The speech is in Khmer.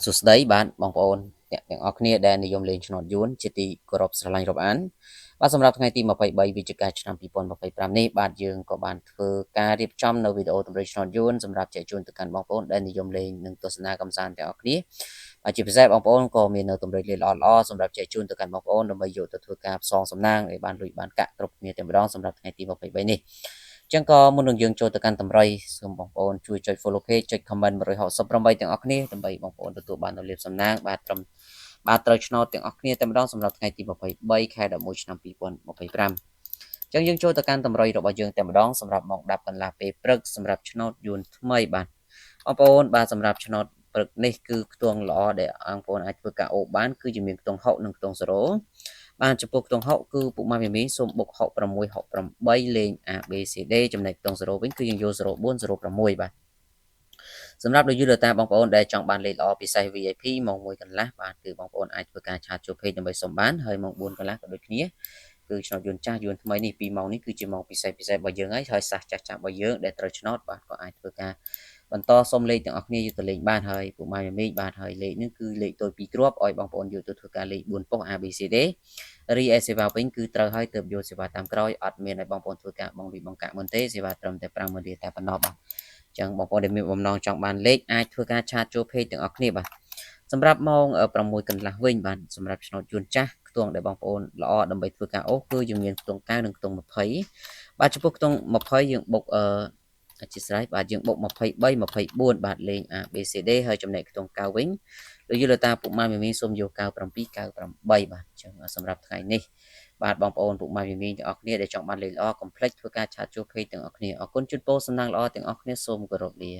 សួស្តីបាទបងប្អូនអ្នកទាំងអស់គ្នាដែលនិយមលេងឆ្នោតយួនជាទីគោរពស្រឡាញ់រាប់អានបាទសម្រាប់ថ្ងៃទី23វិច្ឆិកាឆ្នាំ2025នេះបាទយើងក៏បានធ្វើការរៀបចំនៅវីដេអូតម្រុយឆ្នោតយួនសម្រាប់ចែកជូនទៅកាន់បងប្អូនដែលនិយមលេងនិងទស្សនាកម្សាន្តទាំងអស់គ្នាបាទជាពិសេសបងប្អូនក៏មាននៅតម្រុយលេខល្អៗសម្រាប់ចែកជូនទៅកាន់បងប្អូនដើម្បីយកទៅធ្វើការផ្សងសំណាងឲ្យបានលុយបានកាក់គ្រប់គ្នាតែម្ដងសម្រាប់ថ្ងៃទី23នេះចឹងក៏មុននឹងយើងចូលទៅកាន់តម្រុយសូមបងប្អូនជួយចុច follow page ចុច comment 168ទាំងអស់គ្នាដើម្បីបងប្អូនទទួលបាននូវលាភសំណាងបាទត្រូវឆ្នោតទាំងអស់គ្នាតែម្ដងសម្រាប់ថ្ងៃទី23ខែ11ឆ្នាំ2025ចឹងយើងចូលទៅកាន់តម្រុយរបស់យើងតែម្ដងសម្រាប់ម៉ោង10កន្លះពេលព្រឹកសម្រាប់ឆ្នោតយួនថ្មីបាទបងប្អូនបាទសម្រាប់ឆ្នោតព្រឹកនេះគឺខ្ទង់ល្អដែលបងប្អូនអាចធ្វើការអូសបានគឺជាមានខ្ទង់6និងខ្ទង់0បានចំពោះខ្ទង់6គឺពុកម៉ាមីមីសូមបុក66 68លេង A B C D ចំណែកខ្ទង់0វិញគឺយើងយក04 06បាទសម្រាប់ user data បងប្អូនដែលចង់បានលេខល្អពិសេស VIP ម៉ោង1កន្លះបាទគឺបងប្អូនអាចធ្វើការឆាតចូល page ដើម្បីសុំបានហើយម៉ោង4កន្លះក៏ដូចគ្នាគឺឆ្នោតយួនចាស់យួនថ្មីនេះ2ម៉ោងនេះគឺជាម៉ោងពិសេសរបស់យើងហើយសាសចាស់របស់យើងដែលត្រូវឆ្នោតបាទក៏អាចធ្វើការបន្តសុំលេខទាំងអស់គ្នាយកទៅលេងបានហើយពុកម៉ែមីបាទហើយលេខនេះគឺលេខតូច2គ្រាប់ឲ្យបងប្អូនយកទៅធ្វើការលេខ4ប៉ុស្តិ៍ ABCD រីឯសេវាវិញគឺត្រូវឲ្យទៅយកសេវាតាមក្រោយអត់មានឲ្យបងប្អូនធ្វើការបងលុយបងកាក់មុនទេសេវាត្រឹមតែ50000រៀលតែប៉ុណ្ណោះបាទចឹងបងប្អូនដែលមានបំណងចង់បានលេខអាចធ្វើការឆាតចូល page ទាំងអស់គ្នាបាទសម្រាប់ម៉ោង6កន្លះវិញបាទសម្រាប់ឆ្នោតយួនចាស់ខ្ទង់ដែលបងប្អូនល្អដើម្បីធ្វើការអូសគឺយើងមានខ្ទង់9និងខ្ទង់20បាទចំពោះខ្ទង់20យើងបុកអធិស្ឋានបាទយើងបុក23 24បាទលេង A B C D ហើយចំណែកខ្ទង់9វិញដូចយល់តាពុកម៉ាមីមីសូមយក97 98បាទចឹងសម្រាប់ថ្ងៃនេះបាទបងប្អូនពុកម៉ែមីមីទាំងអស់គ្នាដែលចង់បានលេខល្អកុំភ្លេចធ្វើការឆាតចូល page ទាំងអស់គ្នាអរគុណជូនពរសំណាងល្អទាំងអស់គ្នាសូមគោរពលា